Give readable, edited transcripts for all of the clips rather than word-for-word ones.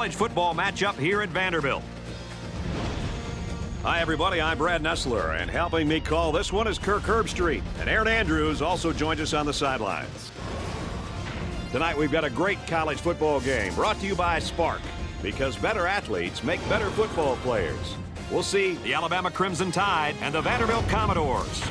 college football matchup here at Vanderbilt. Hi, everybody. I'm Brad Nessler, and helping me call this one is Kirk Herbstreit. And Aaron Andrews also joins us on the sidelines. Tonight, we've got a great college football game brought to you by Spark, because better athletes make better football players. We'll see the Alabama Crimson Tide and the Vanderbilt Commodores.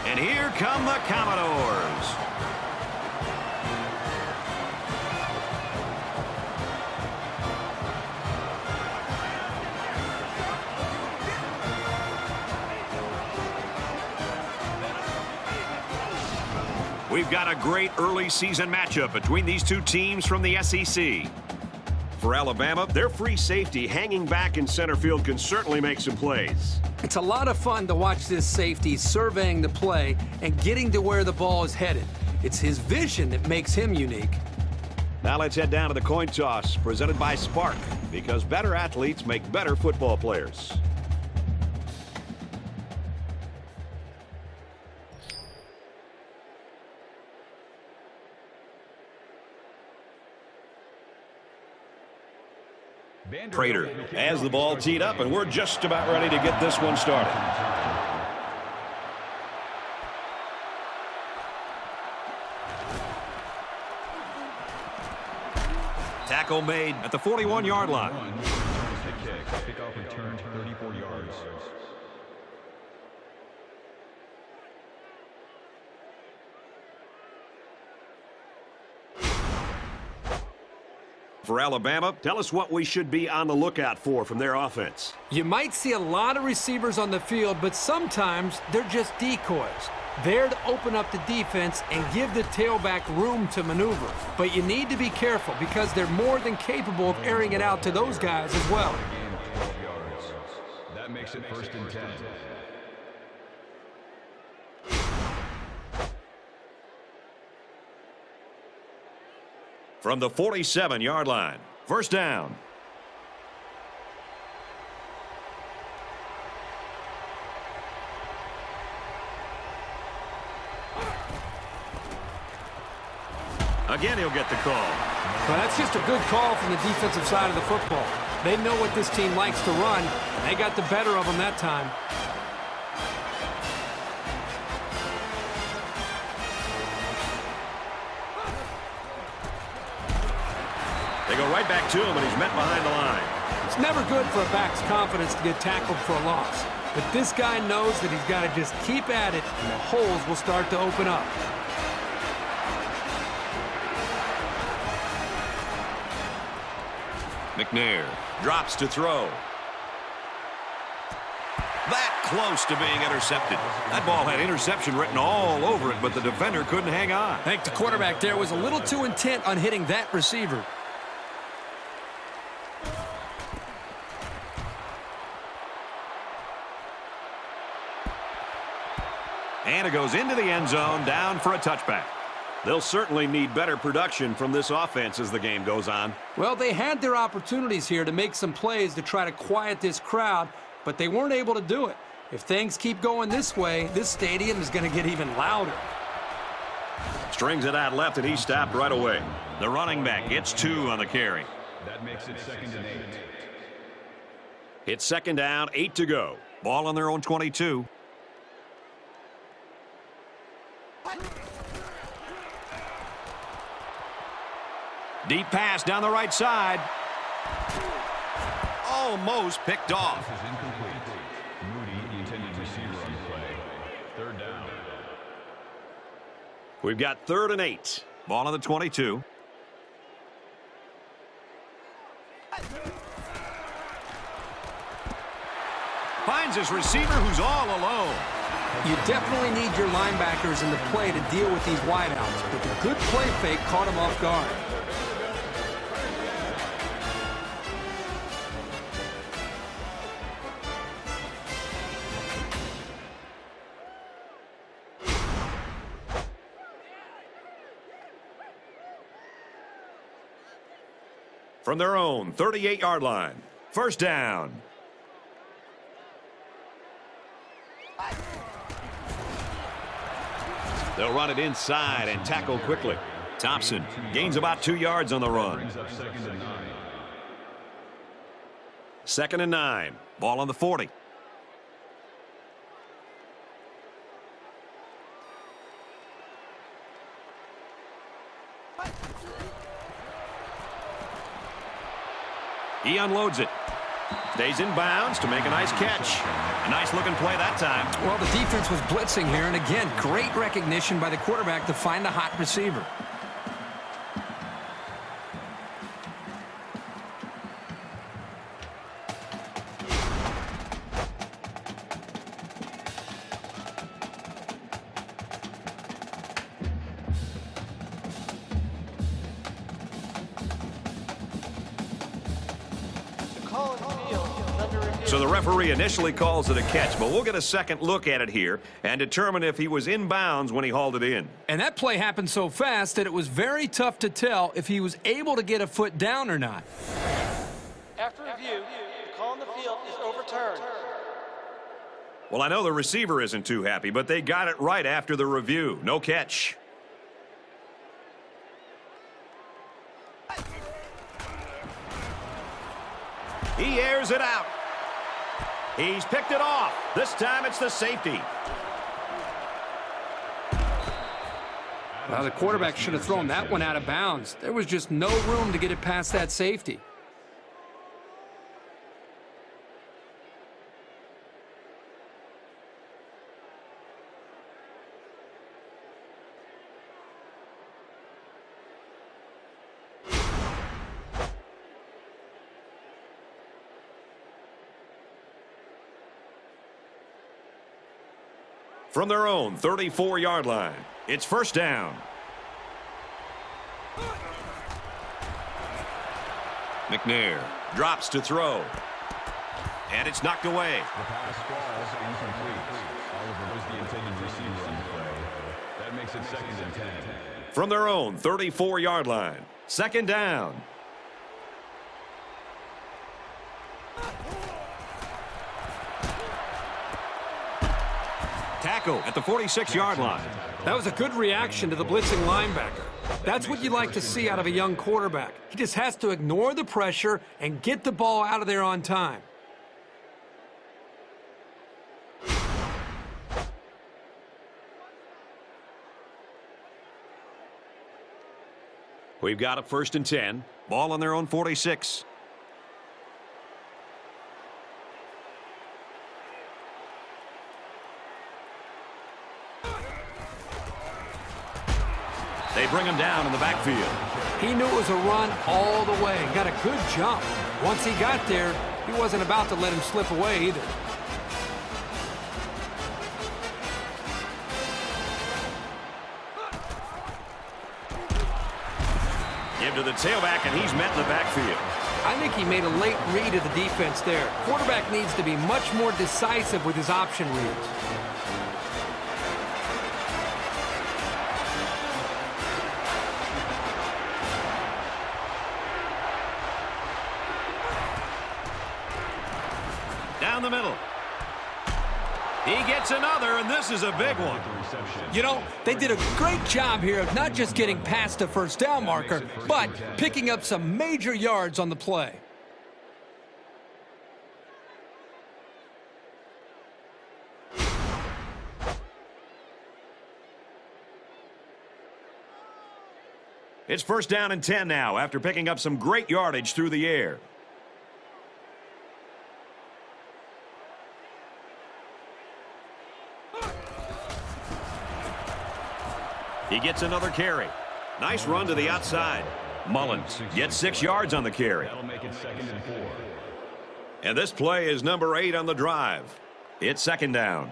And here come the Commodores. We've got a great early season matchup between these two teams from the SEC. For Alabama, their free safety hanging back in center field can certainly make some plays. It's a lot of fun to watch this safety surveying the play and getting to where the ball is headed. It's his vision that makes him unique. Now let's head down to the coin toss presented by Spark, because better athletes make better football players. Prater has the ball teed up, and we're just about ready to get this one started. Tackle made at the 41-yard line. Kickoff return 34 yards. For Alabama, tell us what we should be on the lookout for from their offense. You might see a lot of receivers on the field, but sometimes they're just decoys. There to open up the defense and give the tailback room to maneuver. But you need to be careful because they're more than capable of airing it out to those guys as well. That makes it 1st and 10. From the 47-yard line, first down. Again, he'll get the call. Well, that's just a good call from the defensive side of the football. They know what this team likes to run, and they got the better of them that time. They go right back to him, and he's met behind the line. It's never good for a back's confidence to get tackled for a loss. But this guy knows that he's got to just keep at it, and the holes will start to open up. McNair drops to throw. That close to being intercepted. That ball had interception written all over it, but the defender couldn't hang on. I think the quarterback there was a little too intent on hitting that receiver. And it goes into the end zone, down for a touchback. They'll certainly need better production from this offense as the game goes on. Well, they had their opportunities here to make some plays to try to quiet this crowd, but they weren't able to do it. If things keep going this way, this stadium is going to get even louder. Strings it out left, and he stopped right away. The running back gets 2 on the carry. That makes it 2nd and 8. It's 2nd down, 8 to go. Ball on their own 22. Deep pass down the right side. Almost picked off. This is incomplete. Moody, the intended receiver on the play. 3rd down. We've got 3rd and 8. Ball on the 22. Finds his receiver who's all alone. You definitely need your linebackers in the play to deal with these wideouts, but the good play fake caught him off guard. From their own 38-yard line. First down. They'll run it inside and tackle quickly. Thompson gains about 2 yards on the run. Second and 9. Ball on the 40. He unloads it. Stays in bounds to make a nice catch. A nice looking play that time. Well, the defense was blitzing here, and again, great recognition by the quarterback to find the hot receiver. So the referee initially calls it a catch, but we'll get a second look at it here and determine if he was in bounds when he hauled it in. And that play happened so fast that it was very tough to tell if he was able to get a foot down or not. After review, the call on the field is overturned. Well, I know the receiver isn't too happy, but they got it right after the review. No catch. He airs it out. He's picked it off. This time it's the safety. Well, the quarterback should have thrown that one out of bounds. There was just no room to get it past that safety. From their own 34-yard line, it's first down. McNair drops to throw. And it's knocked away. The pass falls incomplete. Oliver was the intended receiver on the play. That makes it second and 10. From their own 34-yard line, second down. Tackle at the 46-yard line. That was a good reaction to the blitzing linebacker. That's what you like to see out of a young quarterback. He just has to ignore the pressure and get the ball out of there on time. We've got a first and 10. Ball on their own 46. They bring him down in the backfield. He knew it was a run all the way. Got a good jump. Once he got there, he wasn't about to let him slip away either. Give to the tailback, and he's met in the backfield. I think he made a late read of the defense there. Quarterback needs to be much more decisive with his option reads. Down the middle. He gets another, and this is a big one. You know, they did a great job here of not just getting past the first down marker, but picking up some major yards on the play. It's first down and 10 now after picking up some great yardage through the air. He gets another carry. Nice run to the outside. Mullins gets 6 yards on the carry. That'll make it second and 4. And this play is number 8 on the drive. It's second down.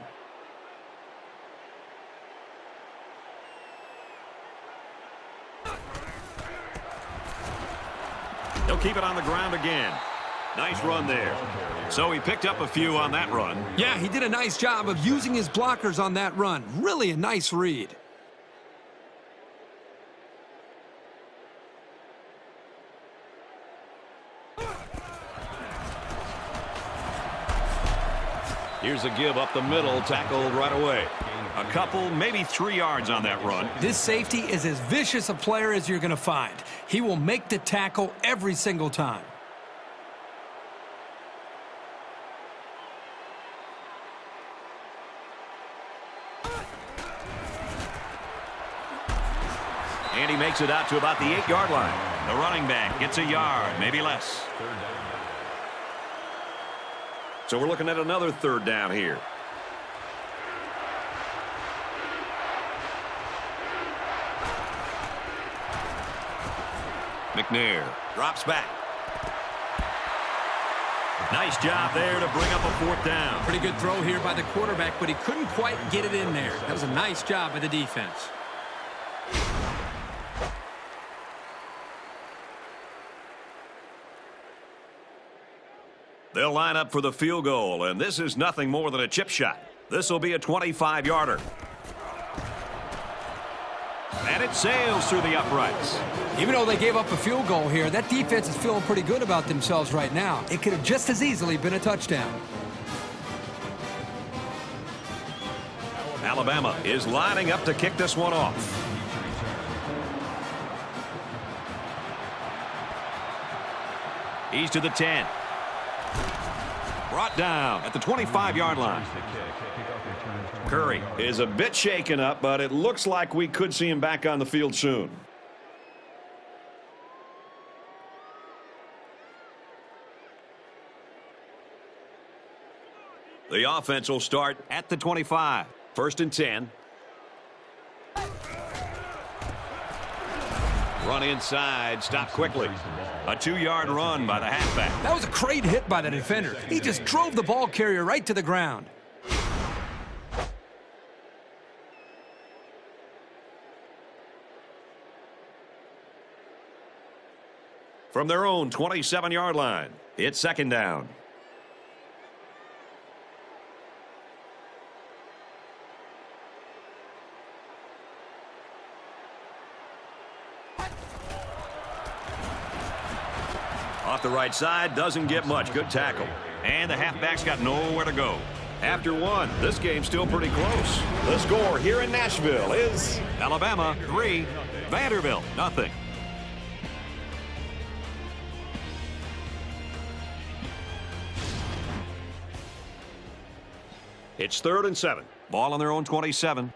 He'll keep it on the ground again. Nice run there. So he picked up a few on that run. Yeah, he did a nice job of using his blockers on that run. Really a nice read. Here's a give up the middle, tackled right away. A couple, maybe 3 yards on that run. This safety is as vicious a player as you're going to find. He will make the tackle every single time. And he makes it out to about the 8-yard line. The running back gets a yard, maybe less. So we're looking at another 3rd down here. McNair drops back. Nice job there to bring up a 4th down. Pretty good throw here by the quarterback, but he couldn't quite get it in there. That was a nice job by the defense. They'll line up for the field goal, and this is nothing more than a chip shot. This will be a 25-yarder. And it sails through the uprights. Even though they gave up a field goal here, that defense is feeling pretty good about themselves right now. It could have just as easily been a touchdown. Alabama is lining up to kick this one off. He's to the 10. Brought down at the 25-yard line. Curry is a bit shaken up, but it looks like we could see him back on the field soon. The offense will start at the 25. 1st and 10. Run inside, stop quickly. A 2-yard run by the halfback. That was a great hit by the defender. He just drove the ball carrier right to the ground. From their own 27-yard line, it's 2nd down. Off the right side, doesn't get much. Good tackle. And the halfback's got nowhere to go. After 1, this game's still pretty close. The score here in Nashville is Alabama 3, Vanderbilt nothing. It's 3rd and 7. Ball on their own 27.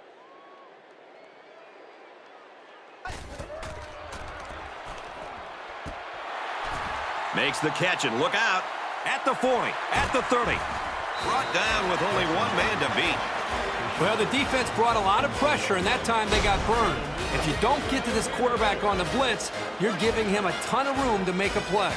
Makes the catch and look out at the 40, at the 30. Brought down with only 1 man to beat. Well, the defense brought a lot of pressure, and that time they got burned. If you don't get to this quarterback on the blitz, you're giving him a ton of room to make a play.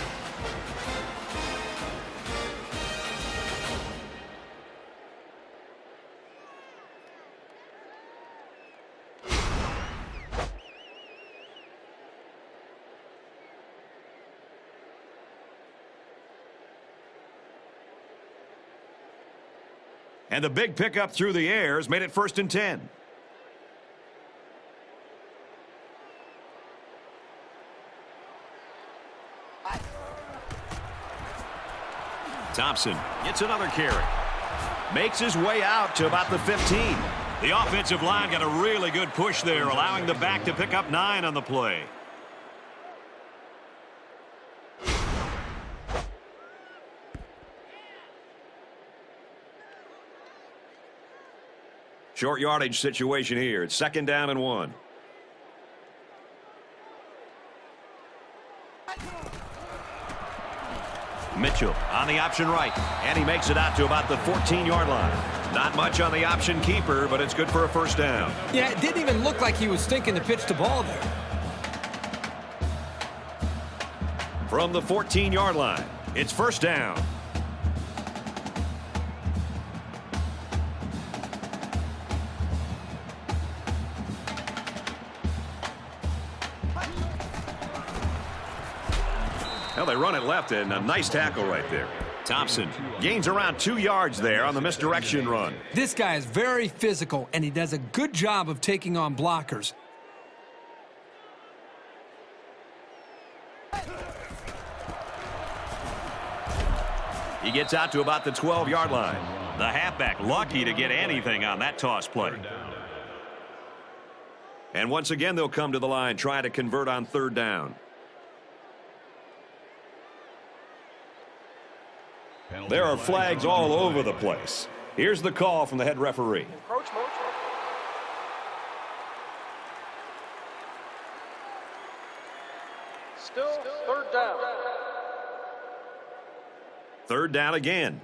And the big pickup through the air has made it 1st and 10. Thompson gets another carry. Makes his way out to about the 15. The offensive line got a really good push there, allowing the back to pick up 9 on the play. Short yardage situation here. It's 2nd down and 1. Mitchell on the option right. And he makes it out to about the 14-yard line. Not much on the option keeper, but it's good for a 1st down. Yeah, it didn't even look like he was thinking to pitch the ball there. From the 14-yard line, it's 1st down. Well, they run it left, and a nice tackle right there. Thompson gains around 2 yards there on the misdirection run. This guy is very physical, and he does a good job of taking on blockers. He gets out to about the 12-yard line. The halfback lucky to get anything on that toss play. And once again, they'll come to the line, trying to convert on third down. There are flags all over the place. Here's the call from the head referee. Encroachment. Still third down. Third down again.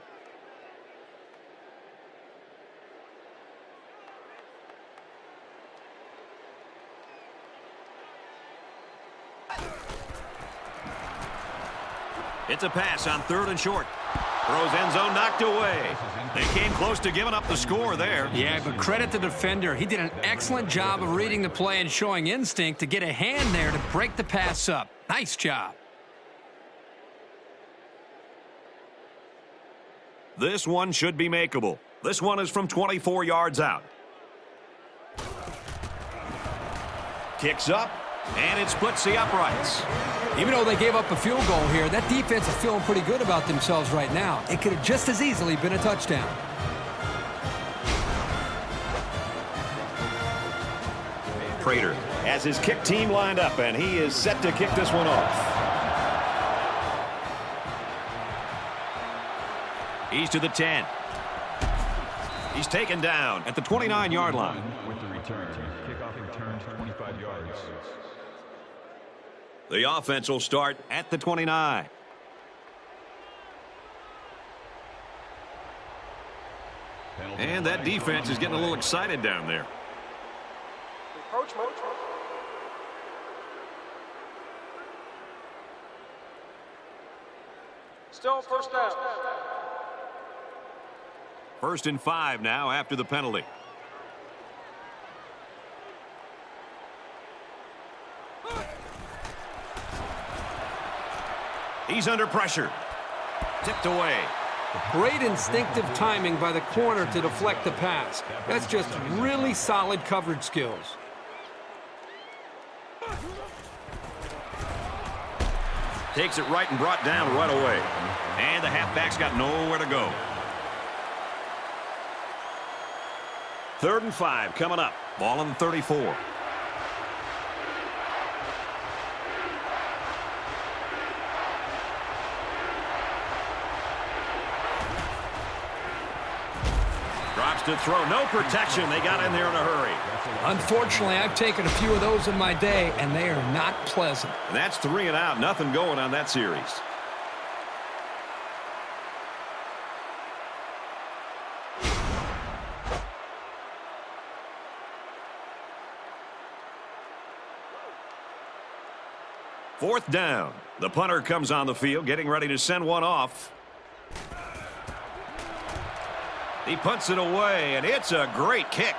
It's a pass on third and short. Throws end zone, knocked away. They came close to giving up the score there. Yeah, but credit the defender. He did an excellent job of reading the play and showing instinct to get a hand there to break the pass up. Nice job. This one should be makeable. This one is from 24 yards out. Kicks up, and it splits the uprights. Even though they gave up a field goal here, that defense is feeling pretty good about themselves right now. It could have just as easily been a touchdown. Prater has his kick team lined up, and he is set to kick this one off. He's to the 10. He's taken down at the 29-yard line. With the return. Kickoff return 25 yards. The offense will start at the 29. And that defense is getting a little excited down there. Encroachment. Still first down. First and 5 now after the penalty. He's under pressure. Tipped away. Great instinctive timing by the corner to deflect the pass. That's just really solid coverage skills. Takes it right and brought down right away. And the halfback's got nowhere to go. 3rd and 5 coming up. Ball on the 34. Drops to throw. No protection. They got in there in a hurry. Unfortunately, I've taken a few of those in my day, and they are not pleasant. And that's 3 and out. Nothing going on that series. Fourth down. The punter comes on the field, getting ready to send one off. He punts it away, and it's a great kick.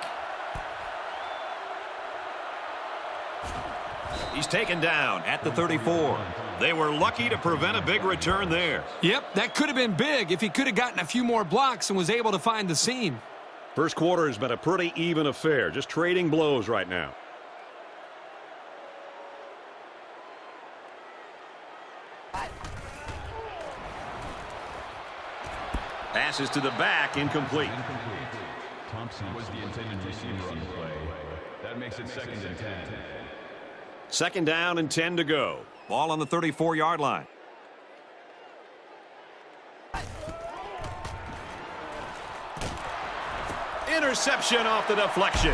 He's taken down at the 34. They were lucky to prevent a big return there. Yep, that could have been big if he could have gotten a few more blocks and was able to find the seam. First quarter has been a pretty even affair, just trading blows right now. Passes to the back, incomplete. Thompson was the intended receiver on the play. That makes it 2nd and 10. 2nd down and 10 to go. Ball on the 34-yard line. Interception off the deflection.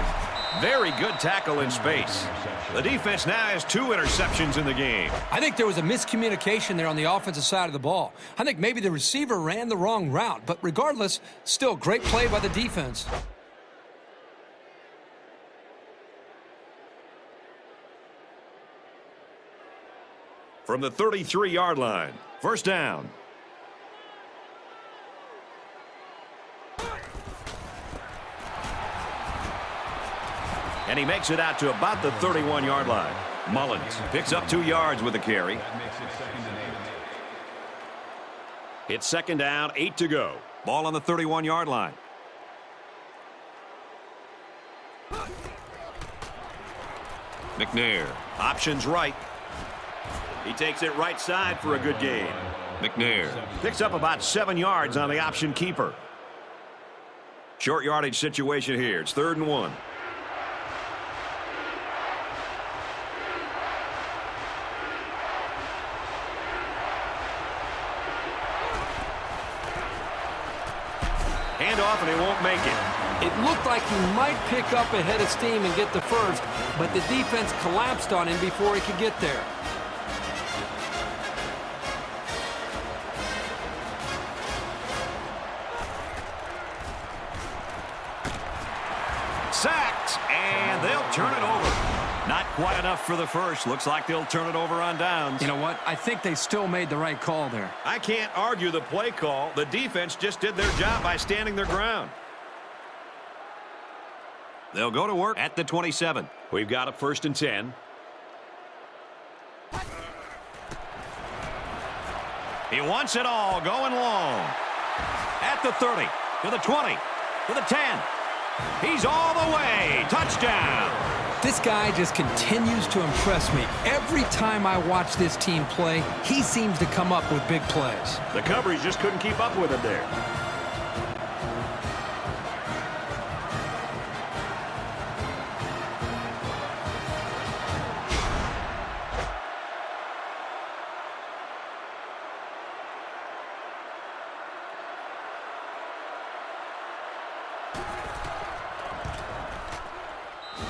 Very good tackle in space. The defense now has 2 interceptions in the game. I think there was a miscommunication there on the offensive side of the ball. I think maybe the receiver ran the wrong route, but regardless, still great play by the defense. From the 33-yard line, first down. And he makes it out to about the 31-yard line. Mullins picks up 2 yards with the carry. It's 2nd down, 8 to go. Ball on the 31-yard line. McNair, options right. He takes it right side for a good gain. McNair picks up about 7 yards on the option keeper. Short yardage situation here. It's 3rd and 1. Hand off, and he won't make it. It looked like he might pick up a head of steam and get the first, but the defense collapsed on him before he could get there. Sacked, and they'll turn it over. Not quite enough for the first. Looks like they'll turn it over on downs. You know what? I think they still made the right call there. I can't argue the play call. The defense just did their job by standing their ground. They'll go to work at the 27. We've got a 1st and 10. He wants it all, going long. At the 30, to the 20, to the 10. He's all the way. Touchdown. This guy just continues to impress me. Every time I watch this team play, he seems to come up with big plays. The coverage just couldn't keep up with him there.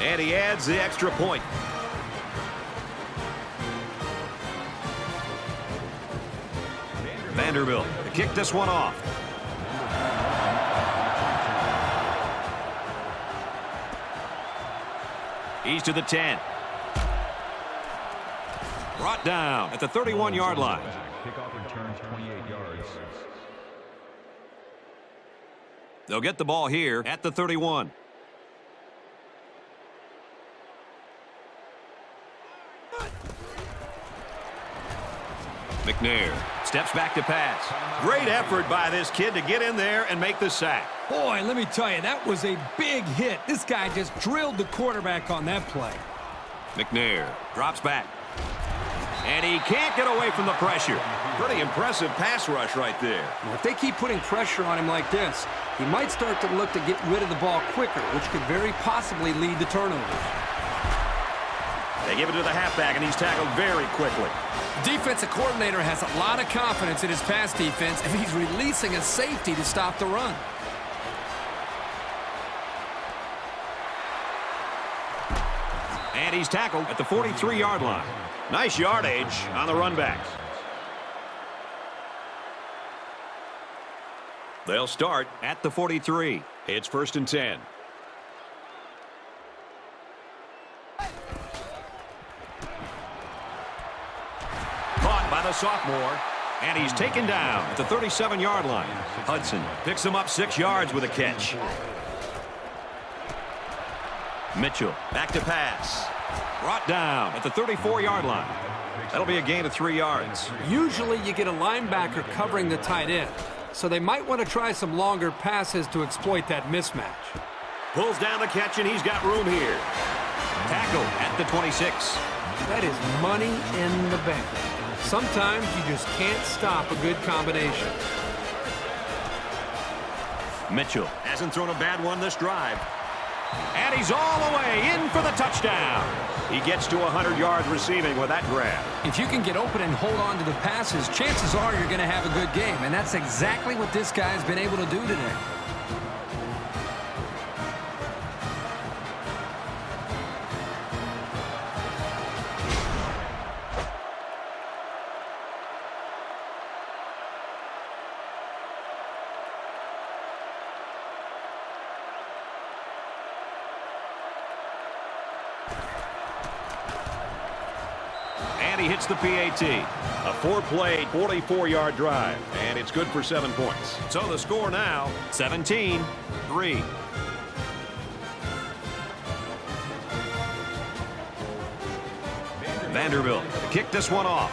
And he adds the extra point. Vanderbilt to kick this one off. He's to the 10. Brought down at the 31-yard line. Kickoff return 28 yards. They'll get the ball here at the 31. McNair steps back to pass. Great effort by this kid to get in there and make the sack. Boy, let me tell you, that was a big hit. This guy just drilled the quarterback on that play. McNair drops back. And he can't get away from the pressure. Pretty impressive pass rush right there. Well, if they keep putting pressure on him like this, he might start to look to get rid of the ball quicker, which could very possibly lead to turnovers. They give it to the halfback, and he's tackled very quickly. The defensive coordinator has a lot of confidence in his pass defense, and he's releasing a safety to stop the run. And he's tackled at the 43-yard line. Nice yardage on the run back. They'll start at the 43. It's 1st and 10. Caught by the sophomore, and he's taken down at the 37-yard line. Hudson picks him up 6 yards with a catch. Mitchell back to pass. Brought down at the 34-yard line. That'll be a gain of 3 yards. Usually you get a linebacker covering the tight end, so they might want to try some longer passes to exploit that mismatch. Pulls down the catch, and he's got room here. Tackle at the 26. That is money in the bank. Sometimes you just can't stop a good combination. Mitchell hasn't thrown a bad one this drive. And he's all the way in for the touchdown. He gets to 100 yards receiving with that grab. If you can get open and hold on to the passes, chances are you're going to have a good game. And that's exactly what this guy's been able to do today. He hits the PAT. A 4-play, 44-yard drive, and it's good for 7 points. So the score now, 17-3. Vanderbilt to kick this one off.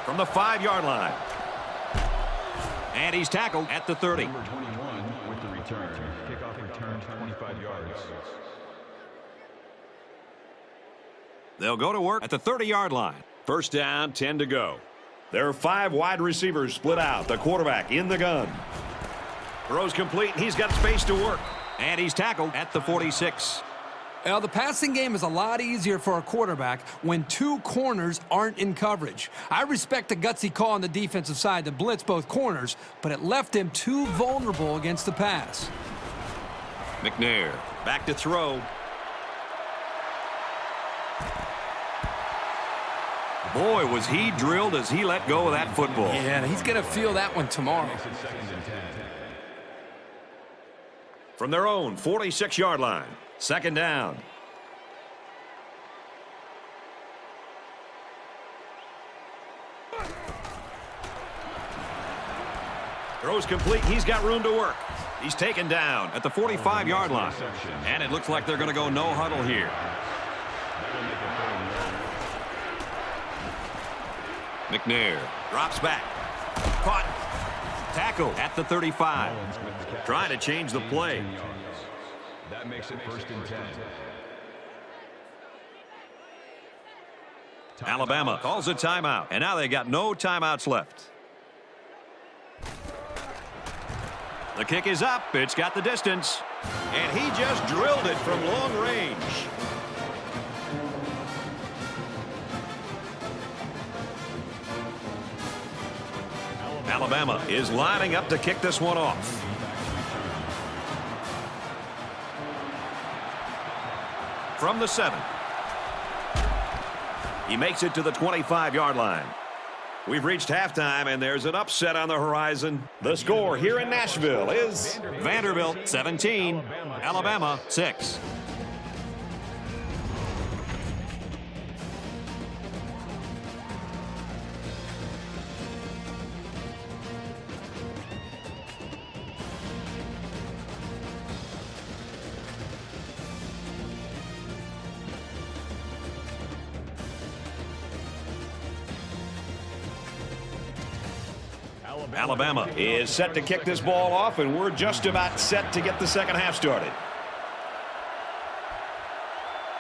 From the 5-yard line. And he's tackled at the 30. Number 21 with the return. Kickoff return 25 yards. They'll go to work at the 30-yard line. 1st down, 10 to go. There are 5 wide receivers split out. The quarterback in the gun. Throws complete, and he's got space to work. And he's tackled at the 46. Well, the passing game is a lot easier for a quarterback when 2 corners aren't in coverage. I respect the gutsy call on the defensive side to blitz both corners, but it left him too vulnerable against the pass. McNair back to throw. Boy, was he drilled as he let go of that football. Yeah, he's going to feel that one tomorrow. From their own 46-yard line, 2nd down. Throws complete. He's got room to work. He's taken down at the 45-yard line. And it looks like they're going to go no huddle here. McNair drops back. Caught. Tackle at the 35. Trying to change the play. That makes it 1st and 10. Alabama calls a timeout. And now they got no timeouts left. The kick is up. It's got the distance. And he just drilled it from long range. Alabama is lining up to kick this one off. From the 7. He makes it to the 25-yard line. We've reached halftime, and there's an upset on the horizon. The score here in Nashville is Vanderbilt 17, Alabama 6. Alabama is set to kick this ball off, and we're just about set to get the second half started.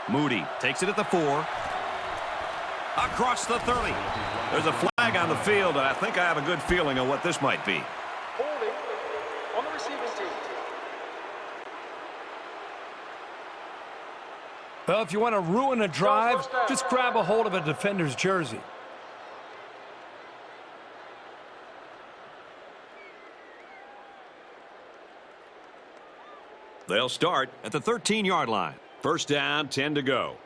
Moody takes it at the 4. Across the 30. There's a flag on the field, and I think I have a good feeling of what this might be. Holding on the receiving team. Well, if you want to ruin a drive, just grab a hold of a defender's jersey. They'll start at the 13-yard line. 1st down, 10 to go.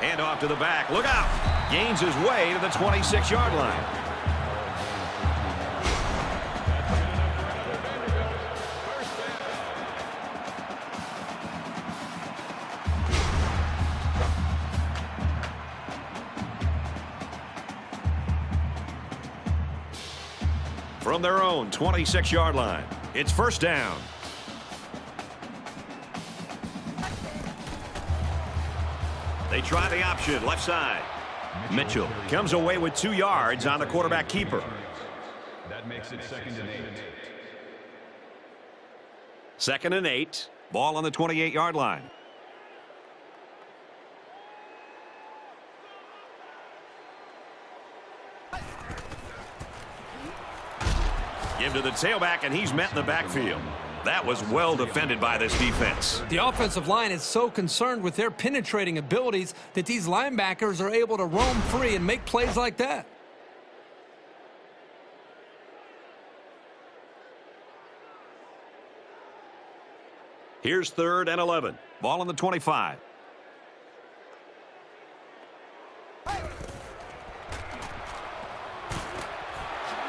Hand off to the back. Look out. Gains his way to the 26-yard line. From their own 26-yard line, it's 1st down. They try the option, left side. Mitchell comes away with 2 yards on the quarterback keeper. That makes it 2nd and 8. 2nd and 8. Ball on the 28-yard line. Give to the tailback, and he's met in the backfield. That was well defended by this defense. The offensive line is so concerned with their penetrating abilities that these linebackers are able to roam free and make plays like that. Here's 3rd and 11. Ball on the 25.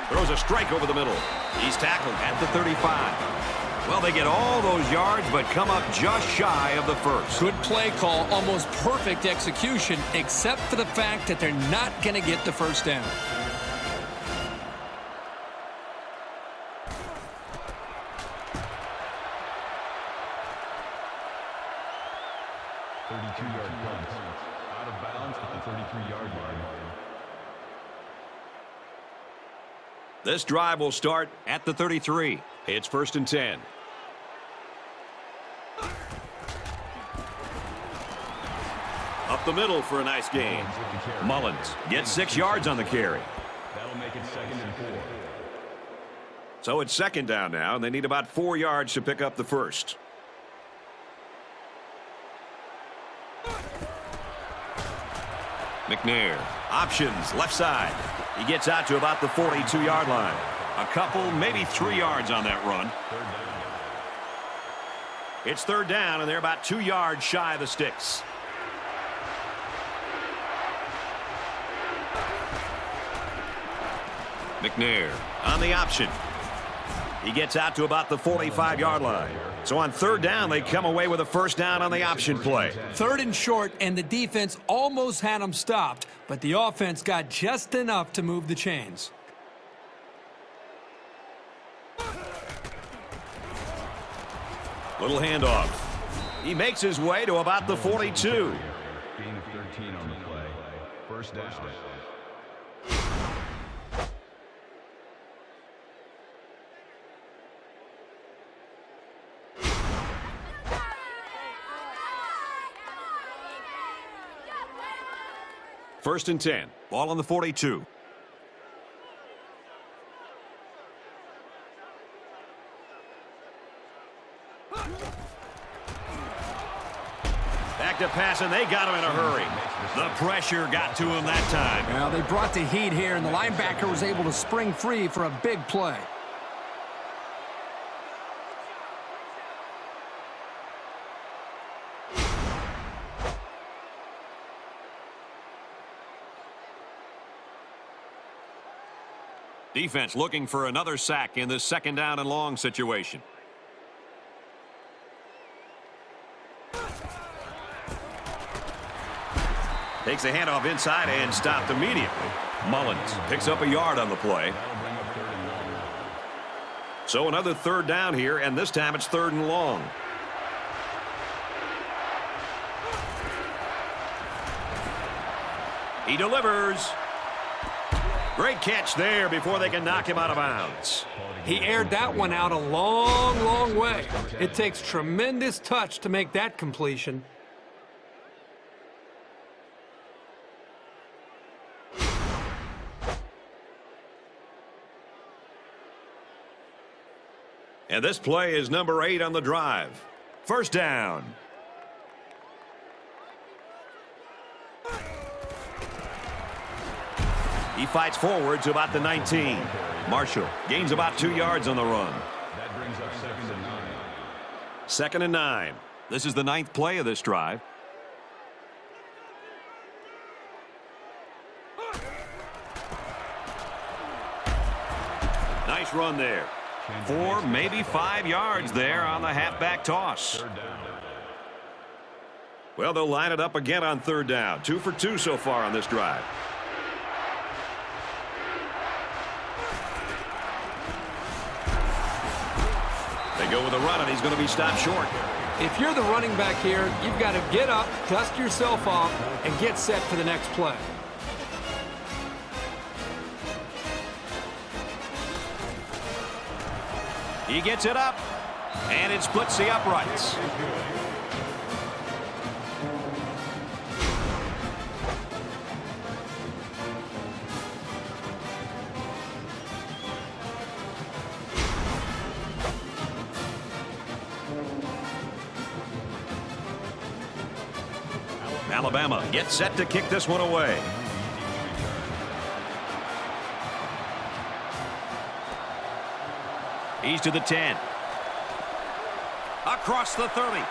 Throws a strike over the middle. He's tackled at the 35. Well, they get all those yards, but come up just shy of the 1st. Good play call, almost perfect execution, except for the fact that they're not going to get the 1st down. Yard punt. Out of bounds at the 33-yard line. This drive will start at the 33. It's 1st and 10. A the middle for a nice gain. Mullins gets 6 yards on the carry. That'll make it 2nd and 4. So it's 2nd down now, and they need about 4 yards to pick up the first. McNair, options, left side. He gets out to about the 42-yard line. A couple, maybe 3 yards on that run. It's 3rd down, and they're about 2 yards shy of the sticks. McNair on the option. He gets out to about the 45-yard line. So on 3rd down, they come away with a 1st down on the option play. 3rd and short, and the defense almost had them stopped, but the offense got just enough to move the chains. Little handoff. He makes his way to about the 42. Being 13 on the play. 1st down. First and 10. Ball on the 42. Back to pass, and they got him in a hurry. The pressure got to him that time. Well, they brought the heat here, and the linebacker was able to spring free for a big play. Defense looking for another sack in this 2nd down and long situation. Takes a handoff inside and stopped immediately. Mullins picks up a yard on the play. So another 3rd down here, and this time it's 3rd and long. He delivers. Great catch there before they can knock him out of bounds. He aired that one out a long, long way. It takes tremendous touch to make that completion. And this play is number 8 on the drive. 1st down. He fights forward to about the 19. Marshall gains about 2 yards on the run. That brings up 2nd and 9. 2nd and 9. This is the 9th play of this drive. Nice run there. 4, maybe 5 yards there on the halfback toss. Well, they'll line it up again on 3rd down. 2 for 2 so far on this drive. They go with a run, and he's going to be stopped short. If you're the running back here, you've got to get up, dust yourself off, and get set for the next play. He gets it up, and it splits the uprights. Alabama gets set to kick this one away. He's to the 10. Across the 30.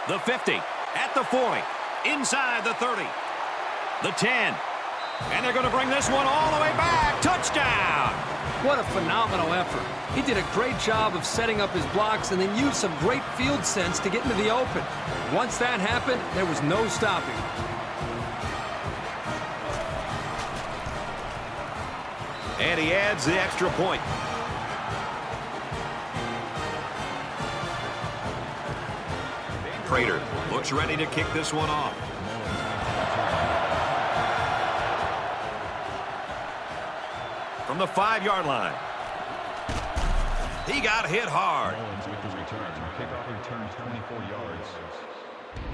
The 50. At the 40. Inside the 30. The 10. And they're going to bring this one all the way back. Touchdown! What a phenomenal effort. He did a great job of setting up his blocks and then used some great field sense to get into the open. Once that happened, there was no stopping. And he adds the extra point. Prater looks ready to kick this one off. From the 5-yard line. He got hit hard. Mullins with the return. Kickoff return 24 yards.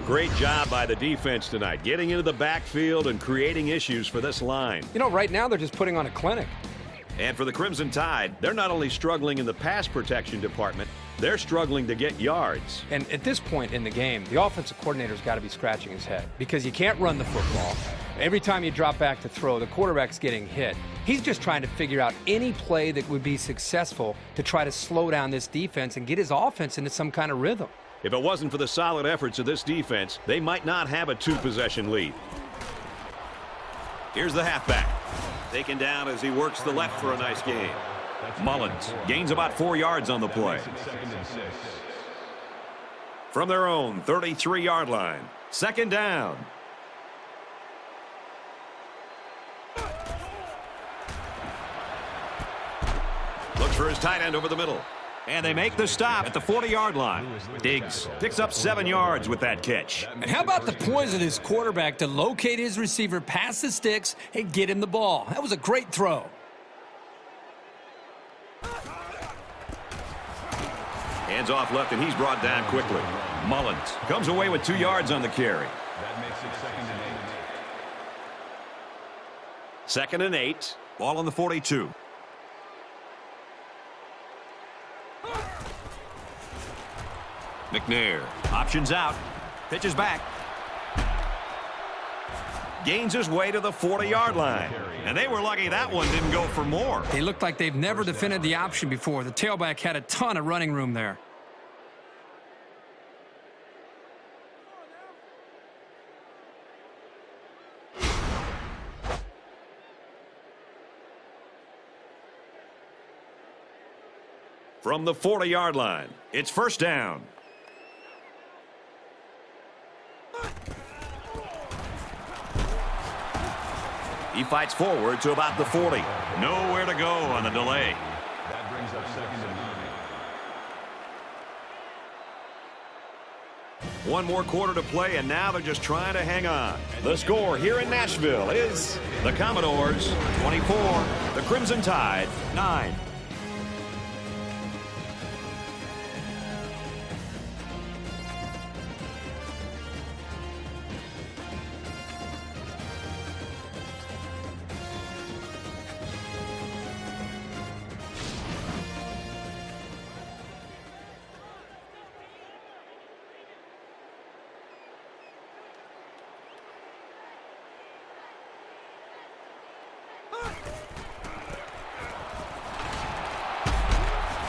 Great job by the defense tonight, getting into the backfield and creating issues for this line. You know, right now they're just putting on a clinic. And for the Crimson Tide, they're not only struggling in the pass protection department, they're struggling to get yards. And at this point in the game, the offensive coordinator's got to be scratching his head because you can't run the football. Every time you drop back to throw, the quarterback's getting hit. He's just trying to figure out any play that would be successful to try to slow down this defense and get his offense into some kind of rhythm. If it wasn't for the solid efforts of this defense, they might not have a two-possession lead. Here's the halfback. Taken down as he works the left for a nice gain. Mullins gains about 4 yards on the play. From their own 33-yard line, second down. Looks for his tight end over the middle. And they make the stop at the 40-yard line. Diggs picks up 7 yards with that catch. And how about the poise of this quarterback to locate his receiver past the sticks and get him the ball? That was a great throw. Hands off left, and he's brought down quickly. Mullins comes away with 2 yards on the carry. That makes it 2nd and 8. 2nd and 8. Ball on the 42. McNair options out, pitches back, gains his way to the 40-yard line, and they were lucky that one didn't go for more. They look like they've never defended the option before. The tailback had a ton of running room there. From the 40-yard line, it's first down. He fights forward to about the 40. Nowhere to go on the delay. That brings up 2nd and 9. One more quarter to play, and now they're just trying to hang on. The score here in Nashville is the Commodores 24, the Crimson Tide 9.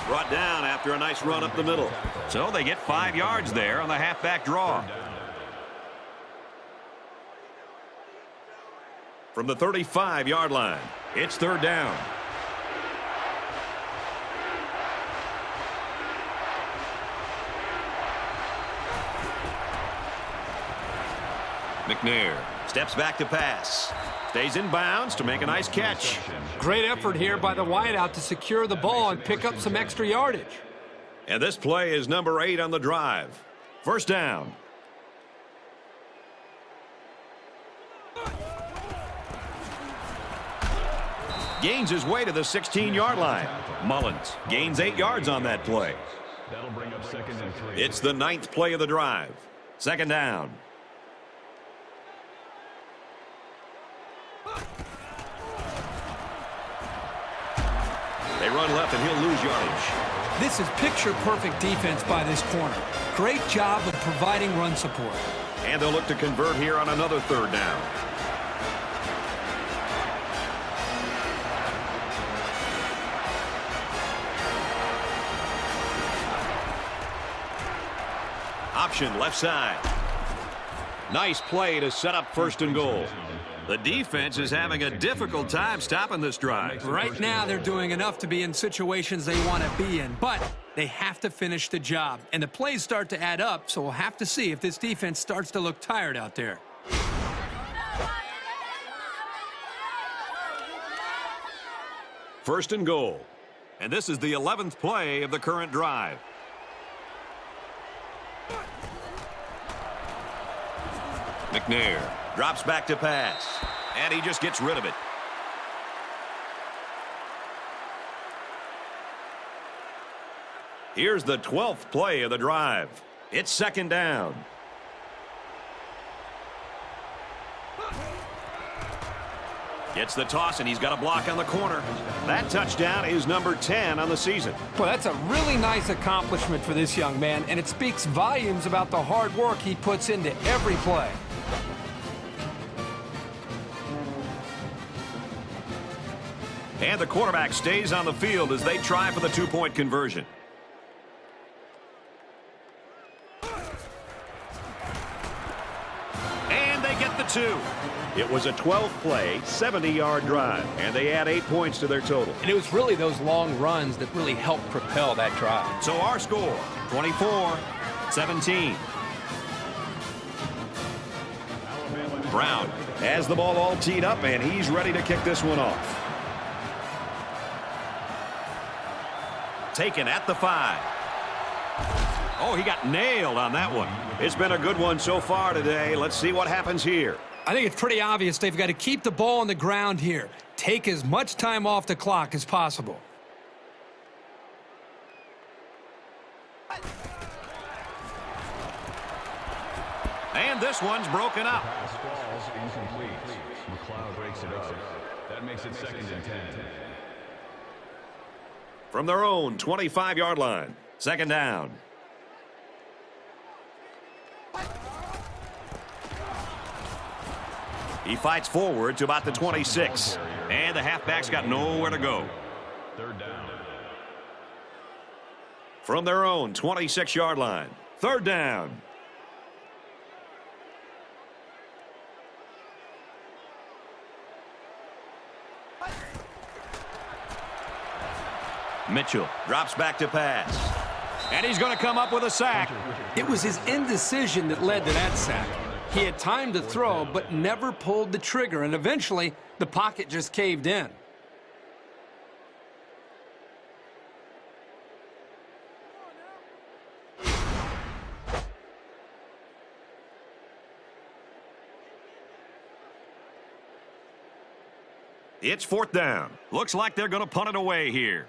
Brought down after a nice run up the middle. So they get 5 yards there on the halfback draw. From the 35-yard line, it's third down. McNair steps back to pass. Stays in bounds to make a nice catch. Great effort here by the wideout to secure the ball and pick up some extra yardage. And this play is number 8 on the drive. First down. Gains his way to the 16-yard line. Mullins gains 8 yards on that play. That'll bring up 2nd and 3. It's the 9th play of the drive. Second down. They run left, and he'll lose yardage. This is picture-perfect defense by this corner. Great job of providing run support. And they'll look to convert here on another third down. Option left side. Nice play to set up first and goal. The defense is having a difficult time stopping this drive. Right now, they're doing enough to be in situations they want to be in, but they have to finish the job. And the plays start to add up, so we'll have to see if this defense starts to look tired out there. First and goal. And this is the 11th play of the current drive. McNair drops back to pass, and he just gets rid of it. Here's the 12th play of the drive. It's second down. Gets the toss, and he's got a block on the corner. That touchdown is number 10 on the season. Well, that's a really nice accomplishment for this young man, and it speaks volumes about the hard work he puts into every play. And the quarterback stays on the field as they try for the two-point conversion. And they get the two. It was a 12-play, 70-yard drive, and they add 8 points to their total. And it was really those long runs that really helped propel that drive. So our score, 24-17. Brown has the ball all teed up, and he's ready to kick this one off. Taken at the 5. Oh, he got nailed on that one. It's been a good one so far today. Let's see what happens here. I think it's pretty obvious they've got to keep the ball on the ground here. Take as much time off the clock as possible. And this one's broken up. Pass falls incomplete. McLeod breaks it up. That makes it 2nd and 10. From their own 25-yard line. 2nd down. He fights forward to about the 26. And the halfback's got nowhere to go. 3rd down. From their own 26-yard line. 3rd down. Mitchell drops back to pass. And he's going to come up with a sack. It was his indecision that led to that sack. He had time to throw, but never pulled the trigger, and eventually the pocket just caved in. It's 4th down. Looks like they're going to punt it away here.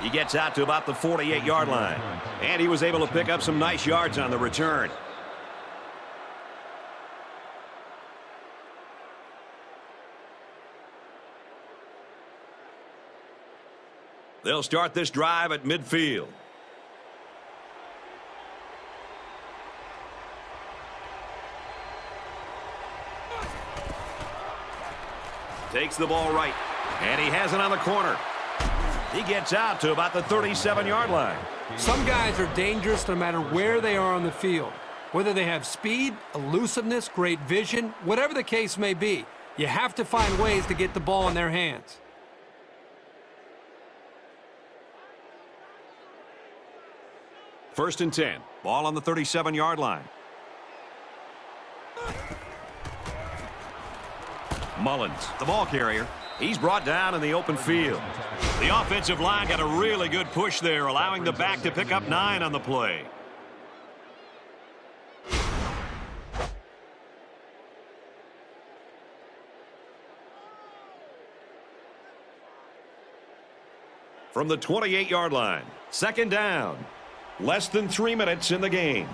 He gets out to about the 48-yard line. And he was able to pick up some nice yards on the return. They'll start this drive at midfield. Takes the ball right. And he has it on the corner. He gets out to about the 37-yard line. Some guys are dangerous no matter where they are on the field. Whether they have speed, elusiveness, great vision, whatever the case may be, you have to find ways to get the ball in their hands. First and 10. Ball on the 37-yard line. Mullins, the ball carrier. He's brought down in the open field. The offensive line got a really good push there, allowing the back to pick up 9 on the play. From the 28-yard line, 2nd down. Less than 3 minutes in the game.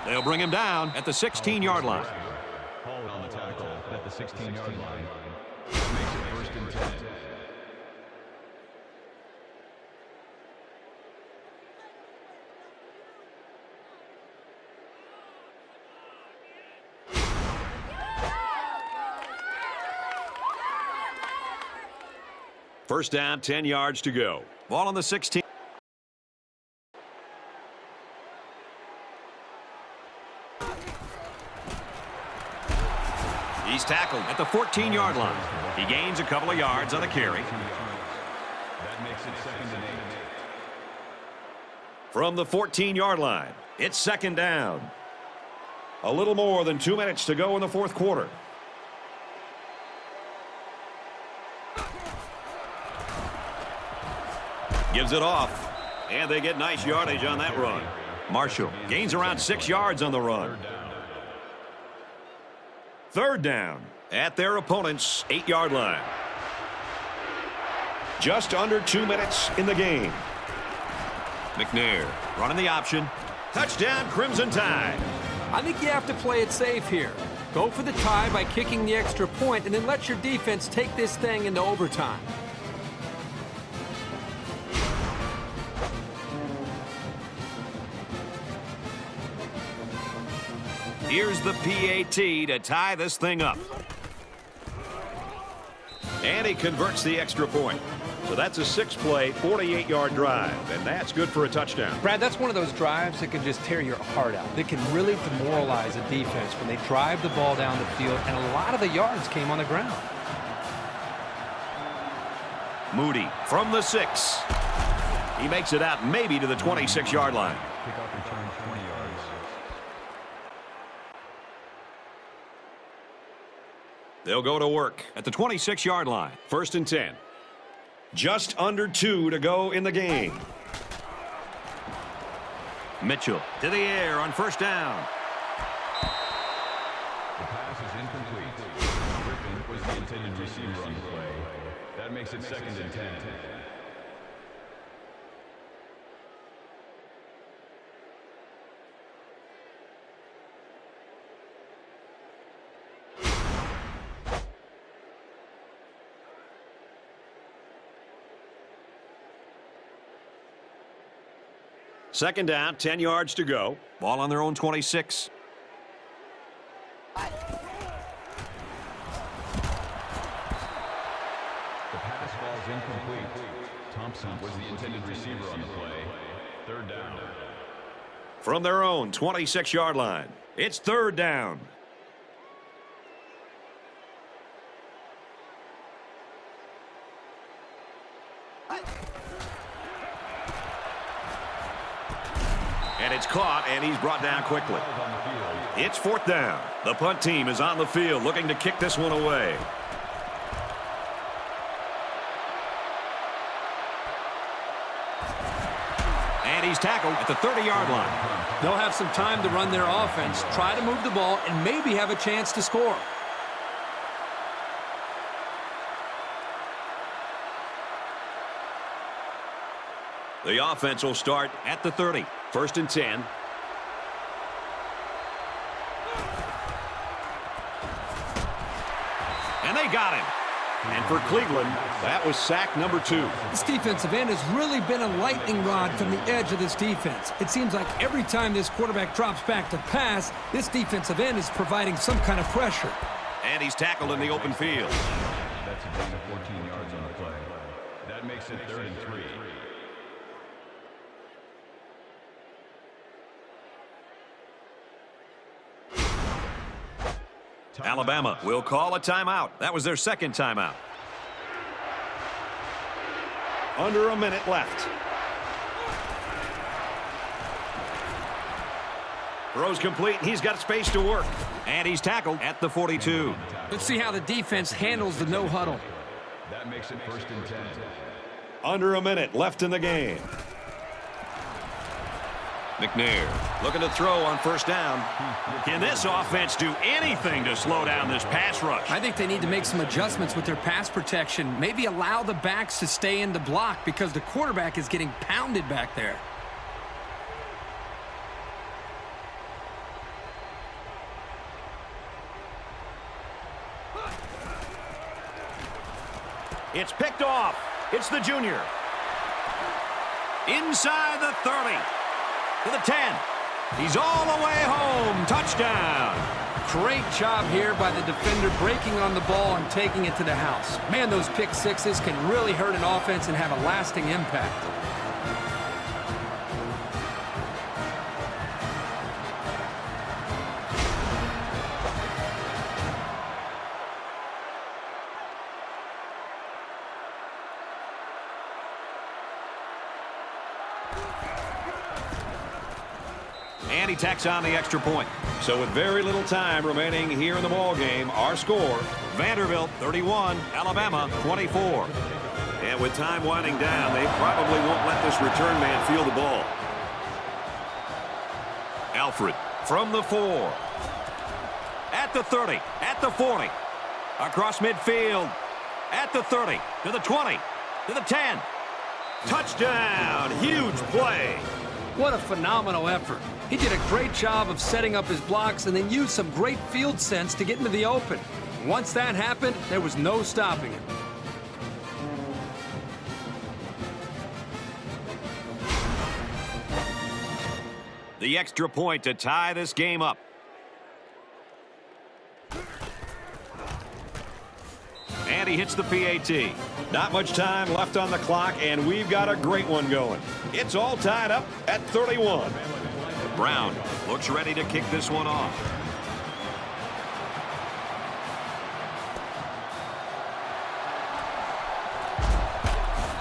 They'll bring him down at the 16-yard line. Hold on the tackle at the 16-yard line. That makes it 1st and 10. First down, 10 yards to go. Ball on the 16. He's tackled at the 14-yard line. He gains a couple of yards on the carry. That makes it 2nd and 8. From the 14-yard line, it's 2nd down. A little more than 2 minutes to go in the 4th quarter. Gives it off. And they get nice yardage on that run. Marshall gains around 6 yards on the run. 3rd down at their opponent's 8-yard line. Just under 2 minutes in the game. McNair running the option. Touchdown, Crimson Tide. I think you have to play it safe here. Go for the tie by kicking the extra point, and then let your defense take this thing into overtime. Here's the PAT to tie this thing up. And he converts the extra point. So that's a 6-play, 48-yard drive, and that's good for a touchdown. Brad, that's one of those drives that can just tear your heart out. They can really demoralize a defense when they drive the ball down the field, and a lot of the yards came on the ground. Moody from the 6. He makes it out maybe to the 26-yard line. Kickoff return 20 yards. They'll go to work at the 26-yard line. 1st and 10. Just under 2 to go in the game. Mitchell to the air on 1st down. The pass is incomplete. Griffin was the intended receiver on the play. That makes it 2nd and 10. Second down, 10 yards to go. Ball on their own 26. The pass falls incomplete. Thompson was the intended receiver on the play. 3rd down. From their own 26-yard line, it's 3rd down. And it's caught, and he's brought down quickly. It's 4th down. The punt team is on the field looking to kick this one away. And he's tackled at the 30-yard line. They'll have some time to run their offense, try to move the ball, and maybe have a chance to score. The offense will start at the 30. 1st and 10. And they got him. And for Cleveland, that was sack number 2. This defensive end has really been a lightning rod from the edge of this defense. It seems like every time this quarterback drops back to pass, this defensive end is providing some kind of pressure. And he's tackled in the open field. That's a gain of 14 yards on the play. That makes it 3rd and 3. Alabama will call a timeout. That was their 2nd timeout. Under a minute left. Throws complete. He's got space to work. And he's tackled at the 42. Let's see how the defense handles the no huddle. That makes it 1st and 10. Under a minute left in the game. McNair looking to throw on 1st down. Can this offense do anything to slow down this pass rush? I think they need to make some adjustments with their pass protection. Maybe allow the backs to stay in the block because the quarterback is getting pounded back there. It's picked off. It's the junior. Inside the 30. To the 10. He's all the way home. Touchdown. Great job here by the defender breaking on the ball and taking it to the house. Man, those pick sixes can really hurt an offense and have a lasting impact. And he tacks on the extra point. So with very little time remaining here in the ball game, our score, Vanderbilt 31, Alabama 24. And with time winding down, they probably won't let this return man field the ball. Alfred from the 4. At the 30, at the 40. Across midfield. At the 30, to the 20. To the 10. Touchdown. Huge play. What a phenomenal effort. He did a great job of setting up his blocks and then used some great field sense to get into the open. Once that happened, there was no stopping him. The extra point to tie this game up. And he hits the PAT. Not much time left on the clock, and we've got a great one going. It's all tied up at 31. Brown looks ready to kick this one off.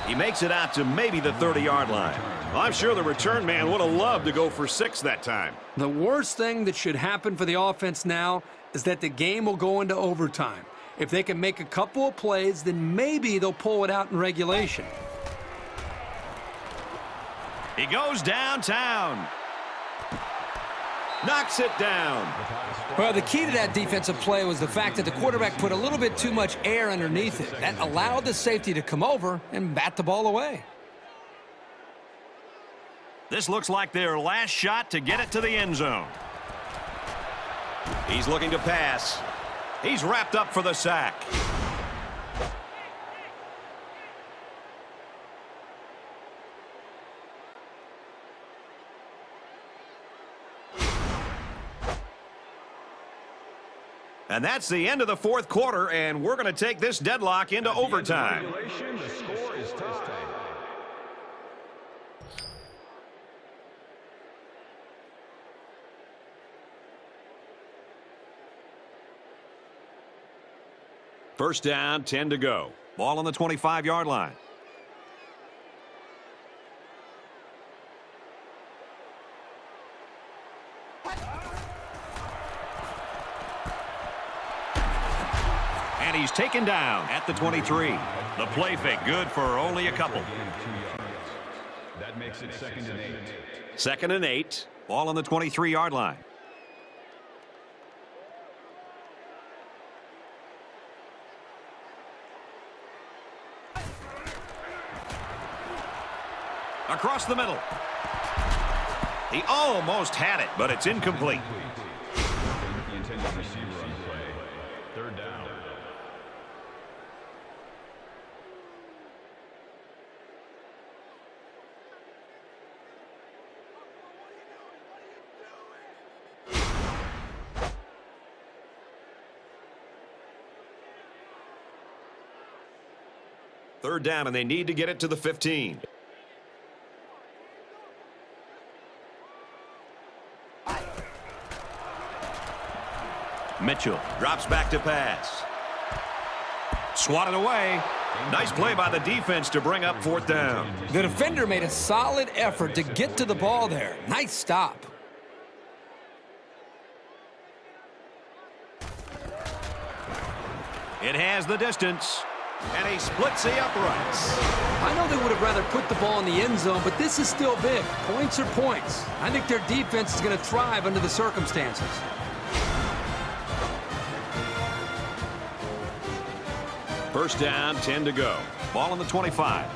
He makes it out to maybe the 30-yard line. I'm sure the return man would have loved to go for 6 that time. The worst thing that should happen for the offense now is that the game will go into overtime. If they can make a couple of plays, then maybe they'll pull it out in regulation. He goes downtown. Knocks it down. Well, the key to that defensive play was the fact that the quarterback put a little bit too much air underneath it. That allowed the safety to come over and bat the ball away. This looks like their last shot to get it to the end zone. He's looking to pass. He's wrapped up for the sack. And that's the end of the fourth quarter, and we're going to take this deadlock into overtime. The score is tied. First down, 10 to go. Ball on the 25-yard line. And he's taken down at the 23. The play fake good for only a couple. That makes it 2nd and 8. 2nd and 8. Ball on the 23-yard line. Across the middle. He almost had it, but it's incomplete. The intended receiver on play. 3rd down. Third down, and they need to get it to the 15. Mitchell drops back to pass. Swatted away. Nice play by the defense to bring up 4th down. The defender made a solid effort to get to the ball there. Nice stop. It has the distance, and he splits the uprights. I know they would have rather put the ball in the end zone, but this is still big. Points are points. I think their defense is going to thrive under the circumstances. First down, 10 to go. Ball on the 25.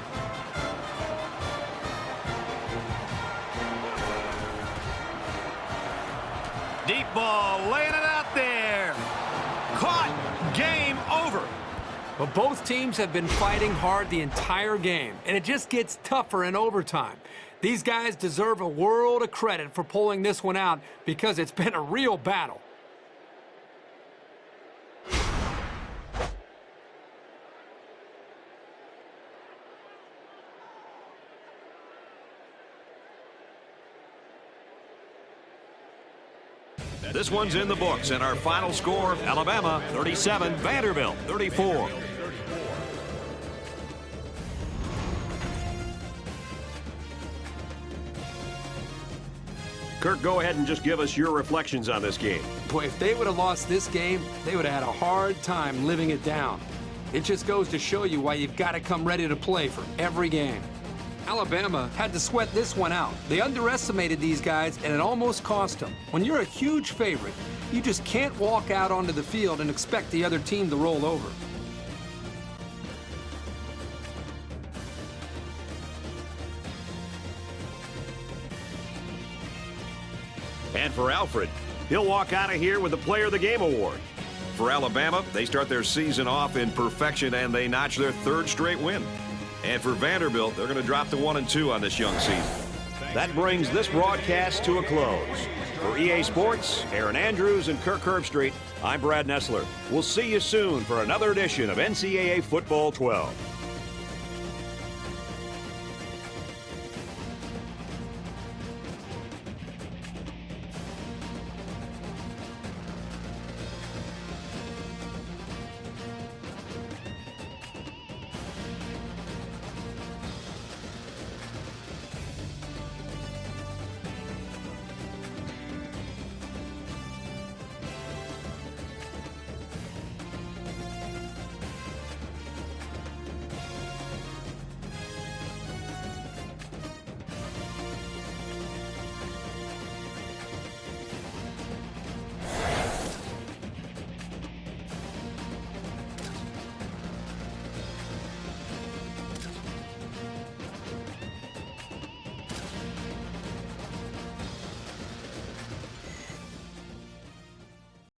Deep ball, laying it out there. Caught. Game over. But both teams have been fighting hard the entire game, and it just gets tougher in overtime. These guys deserve a world of credit for pulling this one out because it's been a real battle. This one's in the books, and our final score, Alabama 37, Vanderbilt 34. Kirk, go ahead and just give us your reflections on this game. Boy, if they would have lost this game, they would have had a hard time living it down. It just goes to show you why you've got to come ready to play for every game. Alabama had to sweat this one out. They underestimated these guys, and it almost cost them. When you're a huge favorite, you just can't walk out onto the field and expect the other team to roll over. And for Alfred, he'll walk out of here with the Player of the Game award. For Alabama, they start their season off in perfection and they notch their 3rd straight win. And for Vanderbilt, they're going to drop to 1-2 on this young season. That brings this broadcast to a close. For EA Sports, Aaron Andrews and Kirk Herbstreit, I'm Brad Nessler. We'll see you soon for another edition of NCAA Football 12.